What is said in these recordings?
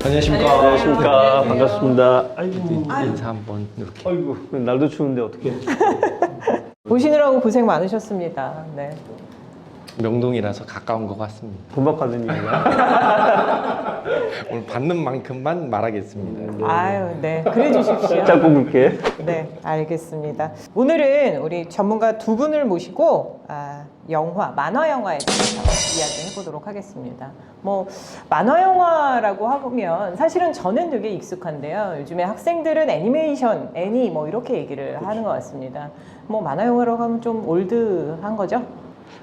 안녕하십니까. 안녕하십니까. 반갑습니다. 인사 한번 이렇게. 아이고, 날도 추운데 어떻게? 보시느라고 고생 많으셨습니다. 네. 명동이라서 가까운 것 같습니다. 돈박하는 이유가? 오늘 받는 만큼만 말하겠습니다. 아유, 네. 그래 주십시오. 짧고 굵게. 네, 알겠습니다. 오늘은 우리 전문가 두 분을 모시고 만화 영화에 대해서 이야기 해보도록 하겠습니다. 뭐 만화 영화라고 하면 사실은 저는 되게 익숙한데요. 요즘에 학생들은 애니메이션, 애니 뭐 이렇게 얘기를 하는 것 같습니다. 뭐 만화 영화라고 하면 좀 올드한 거죠?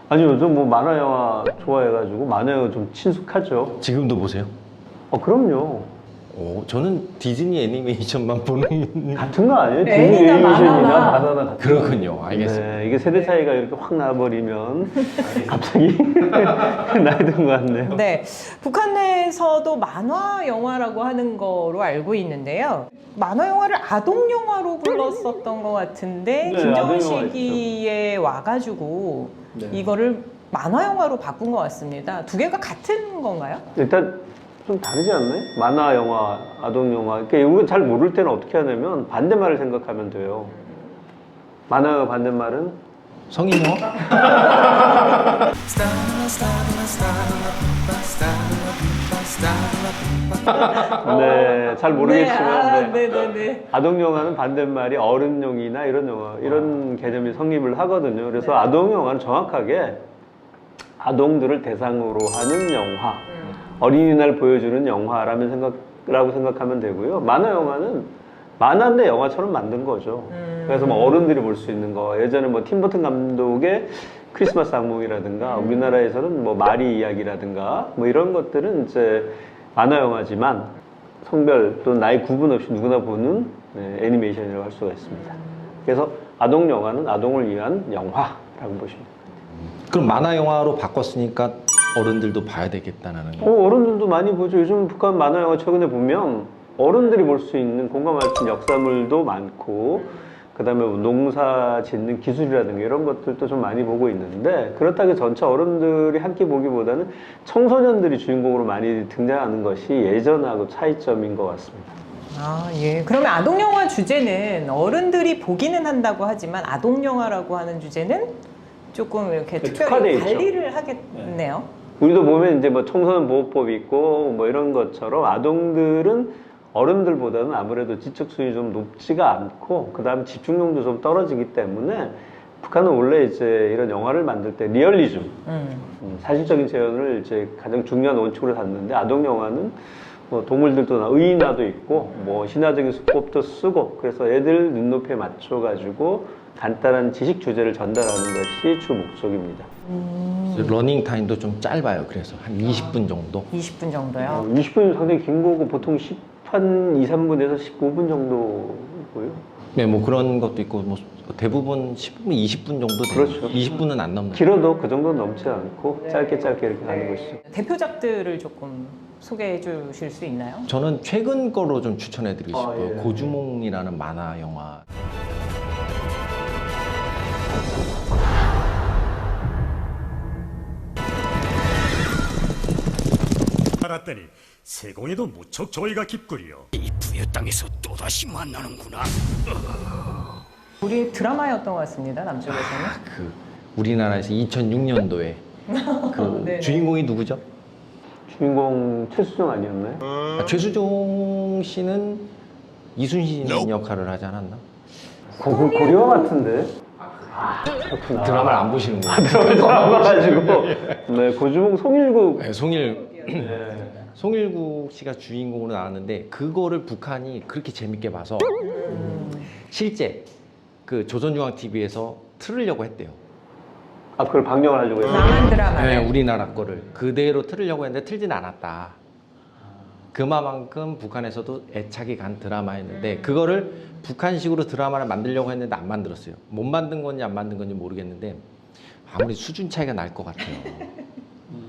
아니, 요즘 뭐 만화 영화 좋아해가지고 만화 영화 좀 친숙하죠. 지금도 보세요? 그럼요. 저는 디즈니 애니메이션만 보는. 같은 거 아니에요? 애니나 디즈니 애니메이션이나 만화나. 바나나 같은 그렇군요. 거. 알겠습니다. 네, 이게 세대 차이가 이렇게 확 나버리면 갑자기 나이 든 것 같네요. 네, 북한 내에서도 만화 영화라고 하는 거로 알고 있는데요. 만화 영화를 아동 영화로 불렀었던 것 같은데 네, 김정은 아동 영화 시기에 와가지고 네. 이거를 만화 영화로 바꾼 것 같습니다. 두 개가 같은 건가요? 일단 좀 다르지 않나요? 만화 영화, 아동 영화. 그러니까 이건 잘 모를 때는 어떻게 하냐면 반대말을 생각하면 돼요. 만화 영화 반대말은 성인 영화? 네, 잘 모르겠지만 네. 네네네. 아동 영화는 반대말이 어른용이나 이런 영화 이런 개념이 성립을 하거든요. 그래서 아동 영화는 정확하게 아동들을 대상으로 하는 영화, 어린이날 보여주는 영화라고 생각하면 되고요. 만화 영화는 만화인데 영화처럼 만든 거죠. 그래서 뭐 어른들이 볼 수 있는 거. 예전에 뭐 팀버튼 감독의 크리스마스 악몽이라든가 우리나라에서는 뭐 마리 이야기라든가 뭐 이런 것들은 이제 만화 영화지만 성별 또는 나이 구분 없이 누구나 보는 애니메이션이라고 할 수가 있습니다. 그래서 아동 영화는 아동을 위한 영화라고 보시면 됩니다. 그럼 만화 영화로 바꿨으니까 어른들도 봐야 되겠다는 거. 어른들도 많이 보죠. 요즘 북한 만화 영화 최근에 보면 어른들이 볼 수 있는 공감할 수 있는 역사물도 많고 그다음에 뭐 농사 짓는 기술이라든가 이런 것들도 좀 많이 보고 있는데 그렇다고 해서 전체 어른들이 함께 보기보다는 청소년들이 주인공으로 많이 등장하는 것이 예전하고 차이점인 것 같습니다. 아, 예. 그러면 아동 영화 주제는 어른들이 보기는 한다고 하지만 아동 영화라고 하는 주제는 조금 이렇게 특화돼 특별히 있죠. 관리를 하겠네요. 우리도 보면 이제 뭐 청소년 보호법이 있고 뭐 이런 것처럼 아동들은 어른들보다는 아무래도 지적 수준이 좀 높지가 않고 그다음 집중력도 좀 떨어지기 때문에 북한은 원래 이제 이런 영화를 만들 때 리얼리즘, 사실적인 재현을 이제 가장 중요한 원칙으로 삼는데 아동 영화는 뭐 동물들도 의인화도 있고 뭐 신화적인 수법도 쓰고 그래서 애들 눈높이에 맞춰 가지고 간단한 지식 주제를 전달하는 것이 주 목적입니다. 러닝 타임도 좀 짧아요. 그래서 한 20분 정도. 20분 정도요. 20분 상당히 긴 거고 보통 10한 2, 3분에서 15분 정도고요. 네, 뭐 그런 것도 있고 뭐 대부분 10분, 20분 정도 돼요. 그렇죠. 20분은 안 넘는. 길어도 그 정도는 넘지 않고 짧게 이렇게 가는 것이죠. 대표작들을 조금 소개해 주실 수 있나요? 저는 최근 거로 좀 추천해드리고 싶어요. 예. 고주몽이라는 만화 영화. 알았더니 세공에도 무척 저희가 깊구려. 이 부여 땅에서 또다시 만나는구나. 우리 드라마였던 것 같습니다. 남쪽에서는. 그 우리나라에서 2006년도에 그 네네. 주인공이 누구죠? 주인공 최수정 아니었나요? 최수종 씨는 이순신 역할을 하지 않았나? 고려 같은데. 아, 그렇구나. 드라마를 안 보시는군요. 드라마가지고. 네, 고주몽 송일국. 네, 송일 네. 송일국 씨가 주인공으로 나왔는데 그거를 북한이 그렇게 재밌게 봐서 실제 그 조선중앙TV에서 틀으려고 했대요. 아, 그걸 방영을 하려고 했어요. 남한 드라마. 네, 우리나라 거를 그대로 틀으려고 했는데 틀진 않았다. 그만큼 북한에서도 애착이 간 드라마였는데 그거를 북한식으로 드라마를 만들려고 했는데 안 만들었어요. 못 만든 건지 안 만든 건지 모르겠는데 아무리 수준 차이가 날 것 같아요.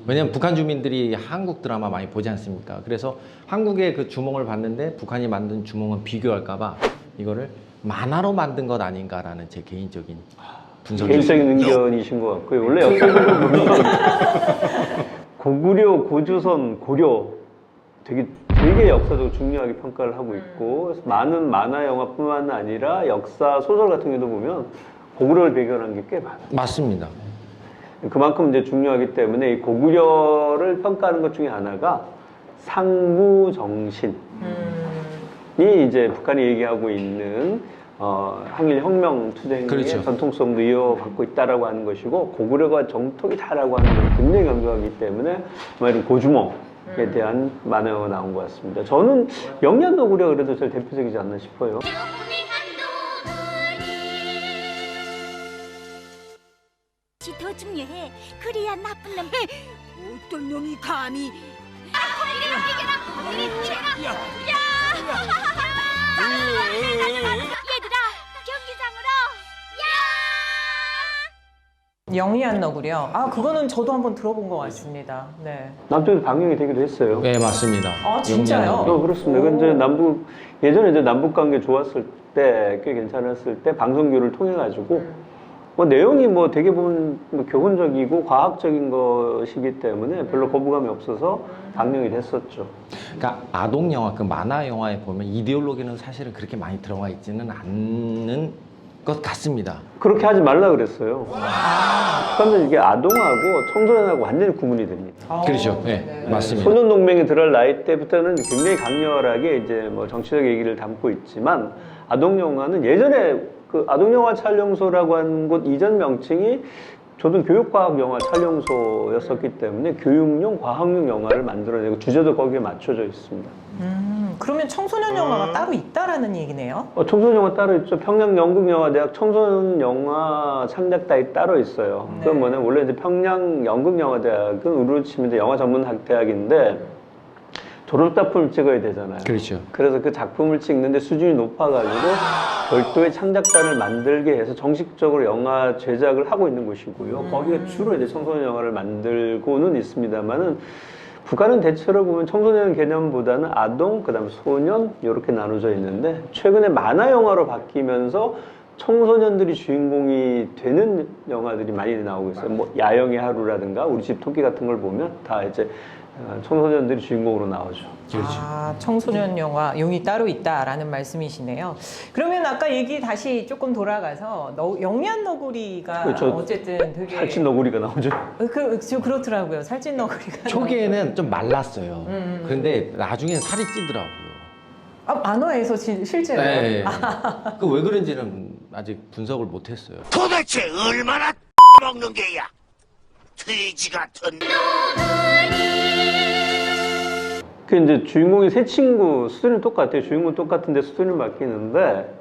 왜냐면 북한 주민들이 한국 드라마 많이 보지 않습니까? 그래서 한국의 그 주몽을 봤는데 북한이 만든 주몽은 비교할까 봐 이거를 만화로 만든 것 아닌가라는 제 개인적인 분석이 개인적인 의견이신 것 같고요. 원래 역사적으로 보면 고구려, 고조선, 고려 되게 되게 역사적으로 중요하게 평가를 하고 있고 그래서 많은 만화 영화뿐만 아니라 역사 소설 같은 경우도 보면 고구려를 배경한 게 꽤 많아요. 맞습니다. 그만큼 이제 중요하기 때문에 이 고구려를 평가하는 것 중에 하나가 상무정신이 이제 북한이 얘기하고 있는 항일 혁명 투쟁의 그렇죠. 전통성도 이어받고 있다라고 하는 것이고 고구려가 정통이다라고 하는 걸 굉장히 강조하기 때문에 이런 고주몽에 대한 만화가 나온 것 같습니다. 저는 영얀너구리가 그래도 제일 대표적이지 않나 싶어요. 더 중요해. 그래야 나쁜 놈. 어떤 놈이 감히? 얘들아, 경기장으로. 영리한 너구리요. 아, 그거는 저도 한번 들어본 것 같습니다. 네. 남쪽에서 방영이 되기도 했어요. 네, 맞습니다. 아, 진짜요? 영리한 그렇습니다. 그 이제 예전에 이제 남북 관계 좋았을 때, 꽤 괜찮았을 때 방송교를 통해 가지고 뭐 내용이 뭐 되게 보면 뭐 교훈적이고 과학적인 것이기 때문에 별로 거부감이 없어서 방영이 됐었죠. 그러니까 아동 영화, 그 만화 영화에 보면 이데올로기는 사실은 그렇게 많이 들어가 있지는 않는 것 같습니다. 그렇게 하지 말라 그랬어요. 그러면 이게 아동하고 청소년하고 완전히 구분이 됩니다. 그렇죠. 네, 맞습니다. 소년 동맹에 들어갈 나이 때부터는 굉장히 강렬하게 이제 뭐 정치적 얘기를 담고 있지만 아동 영화는 예전에 그 아동 영화 촬영소라고 하는 곳 이전 명칭이 초등교육과학 영화 촬영소였었기 때문에 교육용, 과학용 영화를 만들어내고 주제도 거기에 맞춰져 있습니다. 그러면 청소년 영화가 따로 있다라는 얘기네요. 청소년 영화 따로 있죠. 평양 연극영화대학 청소년 영화 창작단이 따로 있어요. 그건 뭐냐면 원래 이제 평양 연극영화대학은 우리로 치면 이제 영화 전문 학대학인데 졸업작품을 찍어야 되잖아요. 그렇죠. 그래서 그 작품을 찍는데 수준이 높아가지고 별도의 창작단을 만들게 해서 정식적으로 영화 제작을 하고 있는 곳이고요. 거기가 주로 이제 청소년 영화를 만들고는 있습니다만은 북한은 대체로 보면 청소년 개념보다는 아동, 그다음 소년 이렇게 나눠져 있는데 최근에 만화 영화로 바뀌면서 청소년들이 주인공이 되는 영화들이 많이 나오고 있어요. 뭐 야영의 하루라든가 우리 집 토끼 같은 걸 보면 다 이제 청소년들이 주인공으로 나오죠. 아, 청소년 영화 용이 따로 있다라는 말씀이시네요. 그러면 아까 얘기 다시 조금 돌아가서 영리한 너구리가 그렇죠. 어쨌든 되게 살찐 너구리가 나오죠. 그렇더라고요. 살찐 너구리가 초기에는 좀 말랐어요. 그런데 나중에 살이 찌더라고요. 아, 만화에서 실제로 네. 그 왜 그런지는 아직 분석을 못했어요. 도대체 얼마나 먹는 게야? 돼지 같은. 그 이제 주인공이 세 친구 수준이 똑같아요. 주인공 똑같은데 수준이 바뀌는데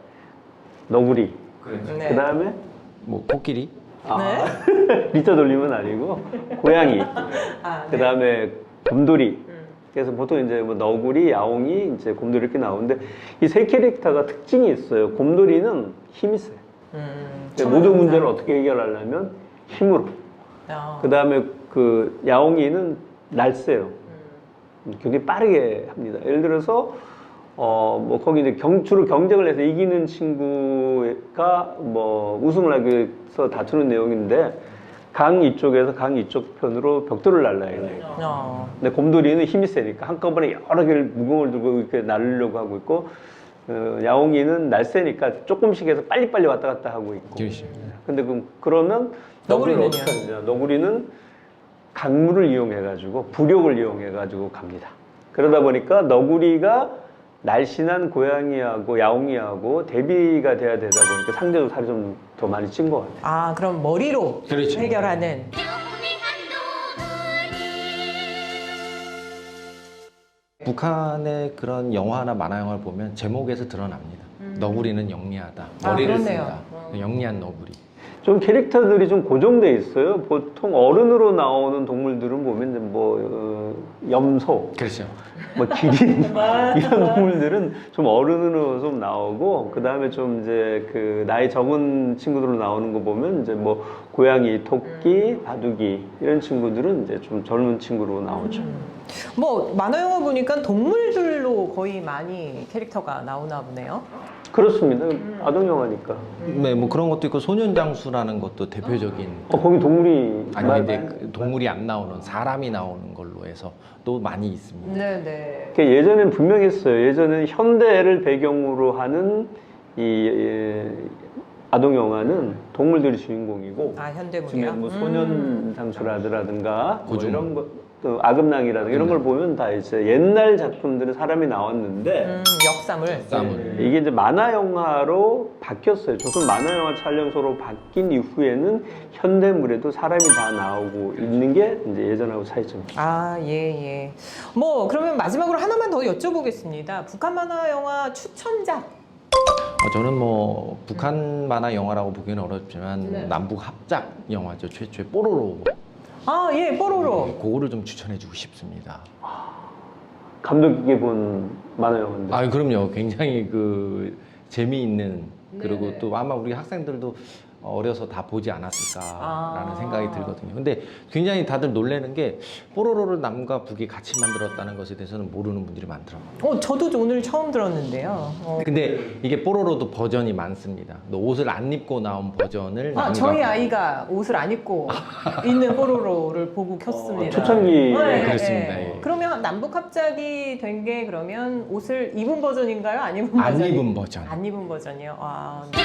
너구리. 네. 그 다음에 뭐 코끼리? 리터 돌림은 아니고 고양이. 아, 그 다음에 곰돌이. 그래서 보통 이제 뭐 너구리, 야옹이, 이제 곰돌이 이렇게 나오는데 이 세 캐릭터가 특징이 있어요. 곰돌이는 힘이 세요. 모든 문제를 어떻게 해결하려면 힘으로. 그 다음에 그 야옹이는 날쌔요. 굉장히 빠르게 합니다. 예를 들어서 뭐 거기 이제 주로 경쟁을 해서 이기는 친구가 뭐 우승을 하기 위해서 다투는 내용인데 강 이쪽에서 강 이쪽 편으로 벽돌을 날라야 돼요. 근데 곰돌이는 힘이 세니까 한꺼번에 여러 개를 무공을 들고 이렇게 날리려고 하고 있고 야옹이는 날쌔니까 조금씩 해서 빨리빨리 왔다 갔다 하고 있고. 그렇죠. 근데 그러면 너구리는 어떻게 하느냐? 너구리는 강물을 이용해가지고 부력을 이용해가지고 갑니다. 그러다 보니까 너구리가 날씬한 고양이하고 야옹이하고 대비가 돼야 되다 보니까 상대도 살이 좀 더 많이 찐 것 같아요. 아, 그럼 머리로 그렇죠. 해결하는. 북한의 그런 영화나 만화 영화를 보면 제목에서 드러납니다. 너구리는 영리하다. 아, 머리를 그렇네요. 쓴다. 영리한 너구리. 좀 캐릭터들이 좀 고정돼 있어요. 보통 어른으로 나오는 동물들은 보면 이제 뭐 염소, 그렇죠. 뭐 기린 이런 동물들은 좀 어른으로 좀 나오고 그 다음에 좀 이제 그 나이 적은 친구들로 나오는 거 보면 이제 뭐 고양이, 토끼, 바둑이 이런 친구들은 이제 좀 젊은 친구로 나오죠. 뭐 만화 영화 보니까 동물들로 거의 많이 캐릭터가 나오나 보네요. 그렇습니다. 아동 영화니까. 네, 뭐 그런 것도 있고 소년장수라는 것도 대표적인. 거기 동물이 아니 근데 그 동물이 안 나오는 사람이 나오는 걸로 해서 또 많이 있습니다. 네네. 예전엔 분명히 했어요. 예전에는 현대를 배경으로 하는 이 아동 영화는 동물들이 주인공이고 아 현대물이요? 지금 뭐 소년 장수라든가 뭐 고중. 이런 것, 또 악음랑이라든가 이런 걸 보면 다 이제 옛날 작품들은 사람이 나왔는데 역삼을. 쌈을. 이게 이제 만화 영화로 바뀌었어요. 조선 만화 영화 촬영소로 바뀐 이후에는 현대물에도 사람이 다 나오고 있는 게 이제 예전하고 차이점이죠. 아, 예, 예. 뭐, 그러면 마지막으로 하나만 더 여쭤보겠습니다. 북한 만화 영화 추천작. 저는 뭐 북한 만화 영화라고 보기는 어렵지만 네. 남북 합작 영화죠. 최초의 뽀로로. 아, 예, 뽀로로. 그거를 좀 추천해주고 싶습니다. 감독 깊게 본 만화 영화인데. 아, 그럼요. 굉장히 그 재미있는 그리고 네네. 또 아마 우리 학생들도 어려서 다 보지 않았을까라는 생각이 들거든요. 근데 굉장히 다들 놀라는 게 뽀로로를 남과 북이 같이 만들었다는 것에 대해서는 모르는 분들이 많더라고요. 저도 오늘 처음 들었는데요. 근데 이게 뽀로로도 버전이 많습니다. 또 옷을 안 입고 나온 버전을 아, 남과 저희 아이가 옷을 안 입고 있는 뽀로로를 보고 켰습니다. 초창기 네, 그렇습니다. 네. 예. 그러면 남북 합작이 된 게 그러면 옷을 입은 버전인가요? 안 입은 안 버전? 입은 버전. 안 입은 버전이요. 아, 네.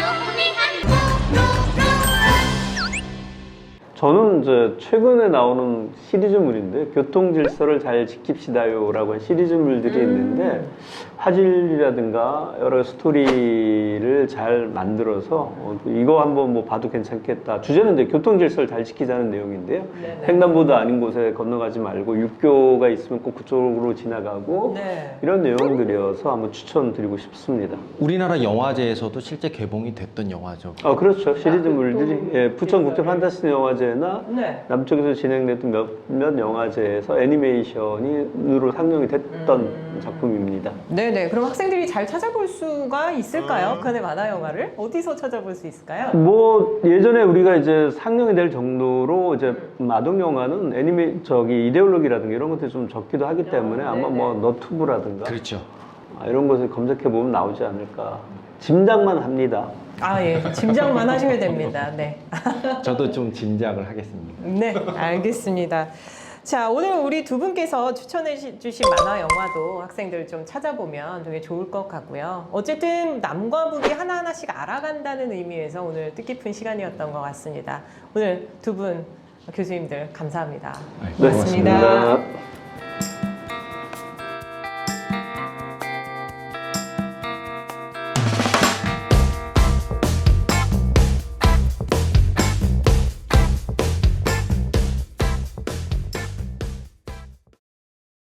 저는 이제 최근에 나오는 시리즈물인데 교통 질서를 잘 지킵시다요라고 한 시리즈물들이 있는데 화질이라든가 여러 스토리를 잘 만들어서 이거 한번 뭐 봐도 괜찮겠다. 주제는 이제 교통 질서를 잘 지키자는 내용인데요. 네네. 횡단보도 아닌 곳에 건너가지 말고 육교가 있으면 꼭 그쪽으로 지나가고 네. 이런 내용들이어서 한번 추천드리고 싶습니다. 우리나라 영화제에서도 실제 개봉이 됐던 영화죠. 그렇죠. 시리즈물들이 예, 부천 국제 판타스 영화제나 네. 남쪽에서 진행됐던 몇몇 영화제에서 애니메이션으로 상영이 됐던 작품입니다. 네네. 그럼 학생들이 잘 찾아볼 수가 있을까요? 북한의 만화 영화를 어디서 찾아볼 수 있을까요? 뭐 예전에 우리가 이제 상영이 될 정도로 이제 아동 영화는 이데올로기라든가 이런 것들이 좀 적기도 하기 때문에 아마 뭐 너튜브라든가 그렇죠. 이런 것을 검색해 보면 나오지 않을까. 짐작만 합니다. 아, 예. 짐작만 하셔야 됩니다. 네. 저도 좀 짐작을 하겠습니다. 네, 알겠습니다. 자, 오늘 우리 두 분께서 추천해 주신 만화 영화도 학생들 좀 찾아보면 되게 좋을 것 같고요. 어쨌든 남과 북이 하나하나씩 알아간다는 의미에서 오늘 뜻깊은 시간이었던 것 같습니다. 오늘 두 분 교수님들 감사합니다. 네, 고맙습니다. 고맙습니다.